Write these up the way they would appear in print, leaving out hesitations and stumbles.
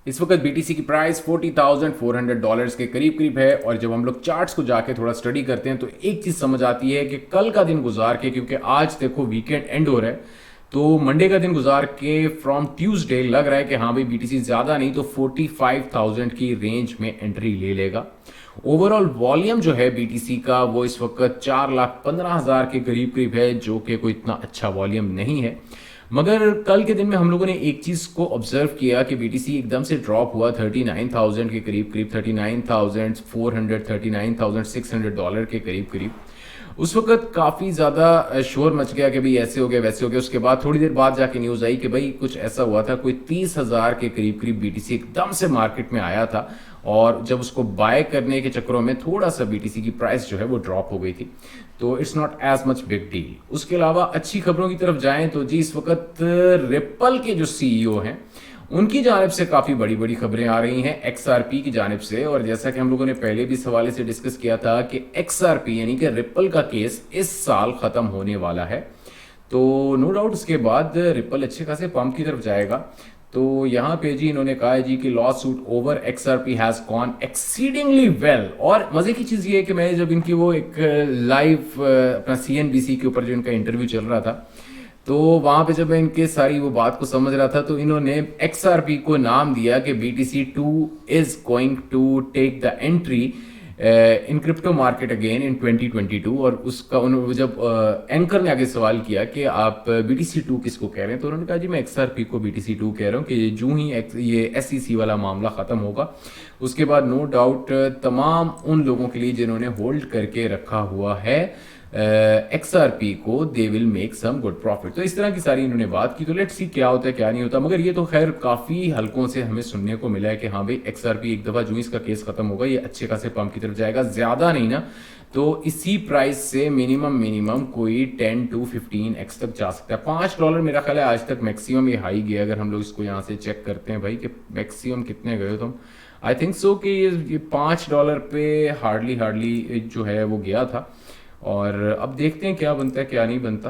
इस वक्त बीटीसी की प्राइस $40,400 के करीब करीब है। और जब हम लोग चार्ट्स को जाके थोड़ा स्टडी करते हैं तो एक चीज समझ आती है कि कल का दिन गुजार के, क्योंकि आज देखो वीकेंड एंड हो रहा है, तो मंडे का दिन गुजार के फ्रॉम ट्यूसडे लग रहा है कि हाँ भाई बीटीसी ज्यादा नहीं तो 45,000 की रेंज में एंट्री ले लेगा। ओवरऑल वॉल्यूम जो है बीटीसी का वो इस वक्त 4,15,000 के करीब करीब है, जो कि कोई इतना अच्छा वॉल्यूम नहीं है। मगर कल के दिन में हम लोगों ने एक चीज को ऑब्जर्व किया कि बीटीसी एकदम से ड्रॉप हुआ 39,000 के करीब करीब, 39,400 $39,600 के करीब करीब। उस वक्त काफी ज्यादा शोर मच गया कि भाई ऐसे हो गया वैसे हो गया। उसके बाद थोड़ी देर बाद जाके न्यूज आई कि भाई कुछ ऐसा हुआ था, कोई 30,000 के करीब करीब बीटीसी एकदम से मार्केट में आया था, और जब उसको बाय करने के चक्करों में थोड़ा सा बीटीसी की प्राइस जो है वो ड्रॉप हो गई थी। तो it's not as much big deal. उसके अलावा अच्छी खबरों की तरफ जाएं तो जी इस वक्त रिपल के जो सीईओ हैं उनकी जानिब से काफी बड़ी बड़ी खबरें आ रही हैं एक्सआरपी की जानिब से। और जैसा कि हम लोगों ने पहले भी इस हवाले से डिस्कस किया था कि एक्सआरपी यानी कि रिपल का केस इस साल खत्म होने वाला है, तो नो डाउट उसके बाद रिपल अच्छे खासे पंप की तरफ जाएगा। तो यहाँ पे जी इन्होंने कहा है जी कि law suit over XRP has gone exceedingly well. और मजे की चीज ये है कि मैं जब इनकी वो एक लाइव अपना सीएनबीसी के ऊपर जो इनका इंटरव्यू चल रहा था, तो वहां पे जब मैं इनके सारी वो बात को समझ रहा था, तो इन्होंने एक्सआरपी को नाम दिया कि BTC 2 is going to take the entry in crypto market again in 2022। और उसका उन्होंने जब एंकर ने आगे सवाल किया कि आप बीटीसी 2 किसको कह रहे हैं, तो उन्होंने कहा जी मैं एक्सआरपी को बीटीसी 2 कह रहा हूँ कि जो ही ये एसईसी वाला मामला खत्म होगा उसके बाद नो डाउट तमाम उन लोगों के लिए जिन्होंने होल्ड करके रखा हुआ है एक्सआरपी को, they will make some good profit. तो इस तरह की सारी इन्होंने बात की। तो लेट्स सी क्या होता है क्या नहीं होता। मगर ये तो खैर काफी हलकों से हमें सुनने को मिला है कि हाँ भाई एक्सआरपी एक दफा जो इसका केस खत्म होगा ये अच्छे खासे पंप की तरफ जाएगा, ज्यादा नहीं ना तो इसी प्राइस से मिनिमम कोई 10 to 15x तक जा सकता है। $5 मेरा ख्याल है आज तक मैक्सिमम ये हाई गया। अगर हम लोग इसको यहाँ से चेक करते हैं भाई कि मैक्सिमम कितने गए, तो आई थिंक सो कि ये $5 पे हार्डली जो है वो गया था। और अब देखते हैं क्या बनता है क्या नहीं बनता।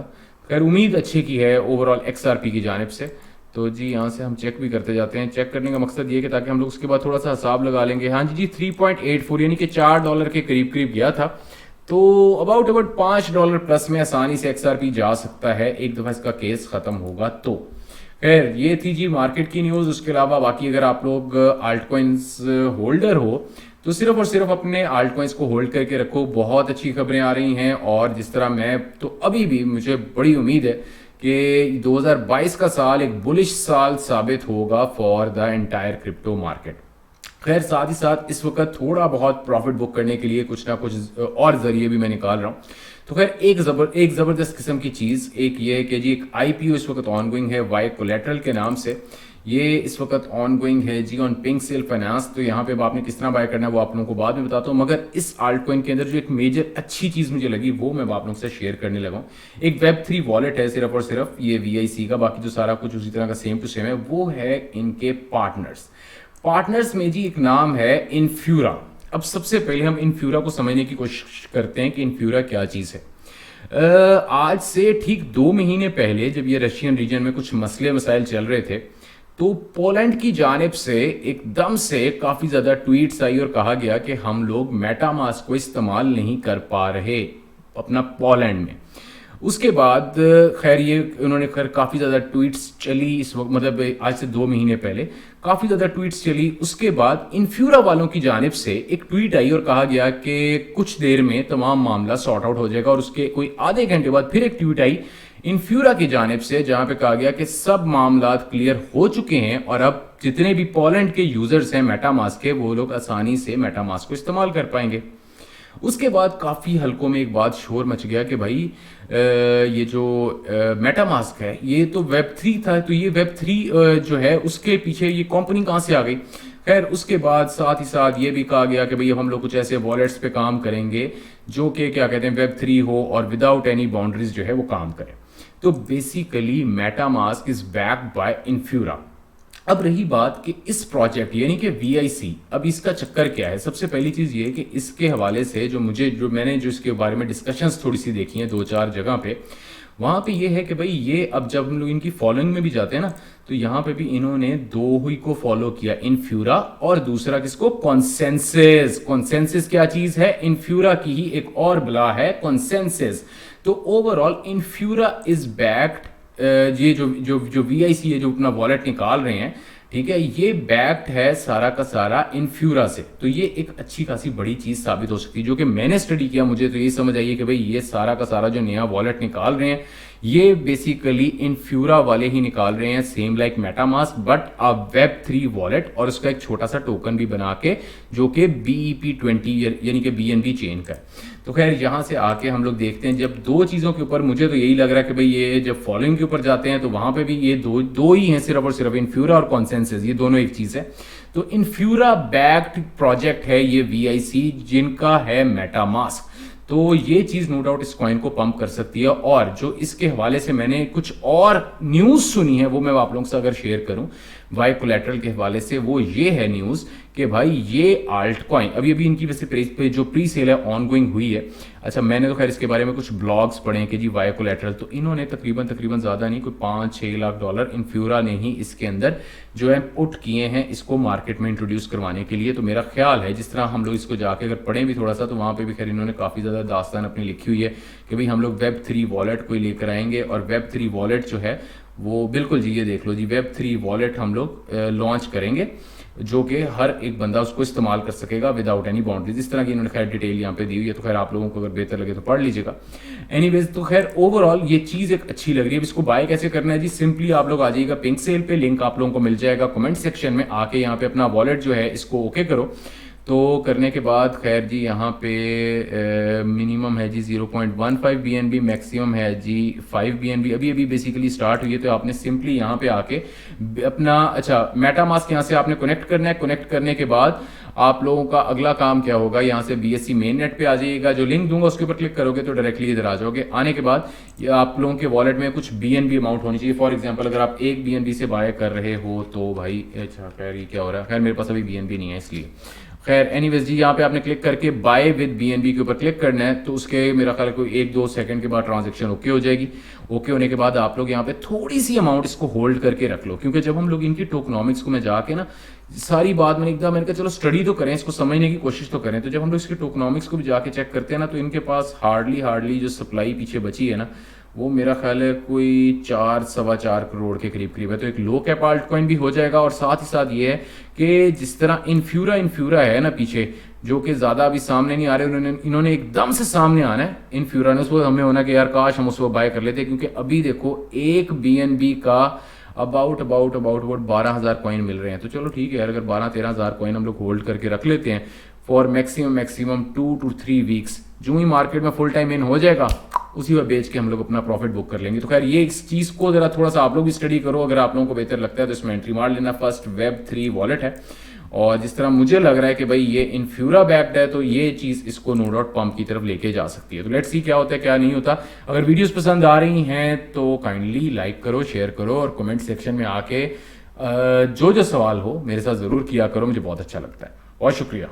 खैर उम्मीद अच्छी की है ओवरऑल एक्सआरपी की जानिब से। तो जी यहाँ से हम चेक भी करते जाते हैं। चेक करने का मकसद ये कि ताकि हम लोग उसके बाद थोड़ा सा हिसाब लगा लेंगे। हाँ जी 3.84 यानी कि $4 के करीब करीब गया था, तो अबाउट $5 प्लस में आसानी से एक्सआरपी जा सकता है एक दफा इसका केस खत्म होगा तो। खैर ये थी जी मार्केट की न्यूज। उसके अलावा बाकी अगर आप लोग आल्ट कॉइन्स होल्डर हो तो सिर्फ और सिर्फ अपने आल्ट कॉइन्स को होल्ड करके रखो। बहुत अच्छी खबरें आ रही हैं, और जिस तरह मैं तो अभी भी मुझे बड़ी उम्मीद है कि 2022 का साल एक बुलिश साल साबित होगा for the entire crypto market. खैर साथ ही साथ इस वक्त थोड़ा बहुत प्रॉफिट बुक करने के लिए कुछ ना कुछ और जरिए भी मैं निकाल रहा हूँ। तो खैर एक जबरदस्त किस्म की चीज एक ये है कि जी एक आईपीओ इस वक्त ऑन गोइंग है वाई कोलेट्रल के नाम से। ये इस वक्त ऑन गोइंग है जी ऑन पिंक सेल फाइनेंस। तो यहाँ पे अब आपने किस तरह बाय करना है वो आप लोगों को बाद में बताता हूँ। मगर इस आल्ट कॉइन के अंदर जो एक मेजर अच्छी चीज मुझे लगी वो मैं आप लोगों से शेयर करने लगा हूँ। एक Web3 वॉलेट है सिर्फ और सिर्फ ये वीआईसी का, बाकी जो सारा कुछ उसी तरह का सेम टू सेम है। वो है इनके पार्टनर्स में जी एक नाम है इनफ्यूरा। अब सबसे पहले हम इनफ्यूरा को समझने की कोशिश करते हैं कि इनफ्यूरा क्या चीज है। आज से ठीक 2 महीने पहले जब ये रशियन रीजन में कुछ मसले मसाइल चल रहे थे, तो पोलैंड की जानिब से एकदम से काफी ज्यादा ट्वीट्स आई और कहा गया कि हम लोग मेटामास्क को इस्तेमाल नहीं कर पा रहे अपना पोलैंड में। उसके बाद खैर ये उन्होंने खैर काफी ज्यादा ट्वीट्स चली इस वक्त, मतलब आज से 2 महीने पहले काफी ज्यादा ट्वीट्स चली। उसके बाद इनफ्यूरा वालों की जानिब से एक ट्वीट आई और कहा गया कि कुछ देर में तमाम मामला सॉर्ट आउट हो जाएगा। और उसके कोई आधे घंटे बाद फिर एक ट्वीट आई इनफ्यूरा की जानिब से जहां पे कहा गया कि सब मामला क्लियर हो चुके हैं और अब जितने भी पोलैंड के यूजर्स हैं मेटामास्क के वो लोग आसानी से मेटामास्क को इस्तेमाल कर पाएंगे। उसके बाद काफी हलकों में एक बात शोर मच गया कि भाई ये जो मेटामास्क है ये तो Web3 था, तो ये Web3 जो है उसके पीछे ये कंपनी कहां से आ गई। खैर उसके बाद साथ ही साथ ये भी कहा गया कि भाई हम लोग कुछ ऐसे वॉलेट्स पे काम करेंगे जो कि क्या कहते हैं Web3 हो और विदाउट एनी बाउंड्रीज जो है वो काम करे। तो basically MetaMask is backed by Infura. अब रही बात कि इस प्रोजेक्ट यानी कि वीआईसी, अब इसका चक्कर क्या है। सबसे पहली चीज ये है कि इसके हवाले से जो मैंने इसके बारे में डिस्कशंस थोड़ी सी देखी हैं 2-4 जगह पे, वहाँ पे ये है कि भाई ये अब जब हम लोग इनकी फॉलोइंग में भी जाते हैं ना, तो यहाँ पे भी इन्होंने दो ही को फॉलो किया, इनफ्यूरा और दूसरा किसको, कॉन्सेंसस। कॉन्सेंसस क्या चीज है, इनफ्यूरा की ही एक और बला है कॉन्सेंसस। तो ओवरऑल इनफ्यूरा इज बैक्ड, ये जो जो जो वीआईसी है जो अपना वॉलेट निकाल रहे हैं, ठीक है, ये बैक्ड है सारा का सारा इनफ्यूरा से। तो ये एक अच्छी खासी बड़ी चीज साबित हो सकती है, जो कि मैंने स्टडी किया, मुझे तो ये समझ आई है कि भाई ये सारा का सारा जो नया वॉलेट निकाल रहे हैं ये बेसिकली इनफ्यूरा वाले ही निकाल रहे हैं, same like MetaMask but a Web3 wallet, और उसका एक छोटा सा टोकन भी बना के जो कि BEP20 यानी कि BNB चेन का है। तो खैर यहाँ से आके हम लोग देखते हैं, जब दो चीज़ों के ऊपर मुझे तो यही लग रहा है कि भाई ये जब फॉलोइंग के ऊपर जाते हैं तो वहाँ पे भी ये दो दो ही हैं सिर्फ और सिर्फ, इनफ्यूरा और कॉन्सेंसस, ये दोनों एक चीज़ है। तो इनफ्यूरा बैक्ड प्रोजेक्ट है ये VIC, जिनका है मेटामास्क। तो ये चीज नो डाउट इस कॉइन को पंप कर सकती है। और जो इसके हवाले से मैंने कुछ और न्यूज सुनी है वो मैं आप लोगों से अगर शेयर करूं वाई कोलेटरल के हवाले से, वो ये है न्यूज कि भाई ये आल्ट कॉइन अभी अभी इनकी वैसे पे जो प्री सेल है ऑन गोइंग हुई है। अच्छा, मैंने तो खैर इसके बारे में कुछ ब्लॉग्स पढ़े हैं कि जी वाई कोलेटरल, तो इन्होंने तकरीबन ज़्यादा नहीं, कोई 5-6 लाख डॉलर इनफ्यूरा ने ही इसके अंदर जो है पुट किए हैं इसको मार्केट में इंट्रोड्यूस करवाने के लिए। तो मेरा ख्याल है जिस तरह हम लोग इसको जाके अगर पढ़ें भी थोड़ा सा, तो वहाँ पे भी खैर इन्होंने काफ़ी ज़्यादा दास्तान अपनी लिखी हुई है कि भाई हम लोग Web3 वॉलेट को लेकर आएंगे, और Web3 वॉलेट जो है वो बिल्कुल जी, ये देख लो जी, Web3 वॉलेट हम लोग लॉन्च करेंगे जो कि हर एक बंदा उसको इस्तेमाल कर सकेगा विदाउट एनी बाउंड्रीज। इस तरह की इन्होंने खैर डिटेल यहाँ पे दी हुई है, तो खैर आप लोगों को अगर बेहतर लगे तो पढ़ लीजिएगा। एनीवेज, तो खैर ओवरऑल ये चीज़ एक अच्छी लग रही है। इसको बाय कैसे करना है जी, सिंपली आप लोग आ जाइएगा पिंक सेल पे, लिंक आप लोगों को मिल जाएगा कमेंट सेक्शन में, आके यहाँ पे अपना वॉलेट जो है इसको ओके करो। तो करने के बाद खैर जी यहाँ पे मिनिमम है जी 0.15 BNB, मैक्सिमम है जी 5 BNB। अभी अभी बेसिकली स्टार्ट हुई है, तो आपने सिंपली यहाँ पे आके अपना अच्छा मेटामास्क यहाँ से आपने कनेक्ट करना है। कनेक्ट करने के बाद आप लोगों का अगला काम क्या होगा, यहाँ से BSC मेन नेट पे आ जाइएगा, जो लिंक दूंगा उसके ऊपर क्लिक करोगे तो डायरेक्टली इधर आ जाओगे। आने के बाद ये आप लोगों के वॉलेट में कुछ BNB अमाउंट होनी चाहिए। फॉर एग्जांपल अगर आप 1 BNB से बाय कर रहे हो तो भाई, अच्छा खैर ये क्या हो रहा है, खैर मेरे पास अभी BNB नहीं है इसलिए खैर एनीवेज जी, यहाँ पे आपने क्लिक करके बाय विद BNB के ऊपर क्लिक करना है। तो उसके मेरा ख्याल कोई 1-2 सेकंड के बाद ट्रांजेक्शन ओके हो जाएगी। ओके होने के बाद आप लोग यहाँ पे थोड़ी सी अमाउंट इसको होल्ड करके रख लो, क्योंकि जब हम लोग इनकी टोकनॉमिक्स को मैं जाके ना सारी बात मैंने एकदम मैंने कहा चलो स्टडी तो करें, इसको समझने की कोशिश तो करें। तो जब हम लोग इसके टोकनॉमिक्स को भी जाके चेक करते हैं ना, तो इनके पास हार्डली जो सप्लाई पीछे बची है ना, वो मेरा ख्याल है कोई 4-4.25 करोड़ के करीब करीब है। तो एक लो कैप आल्ट कॉइन भी हो जाएगा, और साथ ही साथ ये है कि जिस तरह इनफ्यूरा है ना पीछे, जो कि ज़्यादा अभी सामने नहीं आ रहे, इन्होंने एकदम से सामने आना है इनफ्यूरा ने। उसको हमें होना कि यार काश हम उसको बाय कर लेते, क्योंकि अभी देखो 1 BNB का अबाउट 12,000 कॉइन मिल रहे हैं। तो चलो ठीक है यार, अगर 12-13,000 कॉइन हम लोग होल्ड करके रख लेते हैं फॉर मैक्सिमम 2 to 3 वीक्स, जो ही मार्केट में फुल टाइम इन हो जाएगा उसी पर बेच के हम लोग अपना प्रॉफिट बुक कर लेंगे। तो खैर ये इस चीज़ को जरा थोड़ा सा आप लोग भी स्टडी करो, अगर आप लोगों को बेहतर लगता है तो इसमें एंट्री मार लेना। फर्स्ट Web3 वॉलेट है, और जिस तरह मुझे लग रहा है कि भाई ये इनफ्यूरा बैक्ड है, तो ये चीज़ इसको नो डाउट पंप की तरफ लेके जा सकती है। तो लेट्स सी क्या होता है क्या नहीं होता। अगर वीडियोस पसंद आ रही हैं तो काइंडली लाइक करो, शेयर करो, और कमेंट सेक्शन में आके जो सवाल हो मेरे साथ ज़रूर किया करो, मुझे बहुत अच्छा लगता है। बहुत शुक्रिया।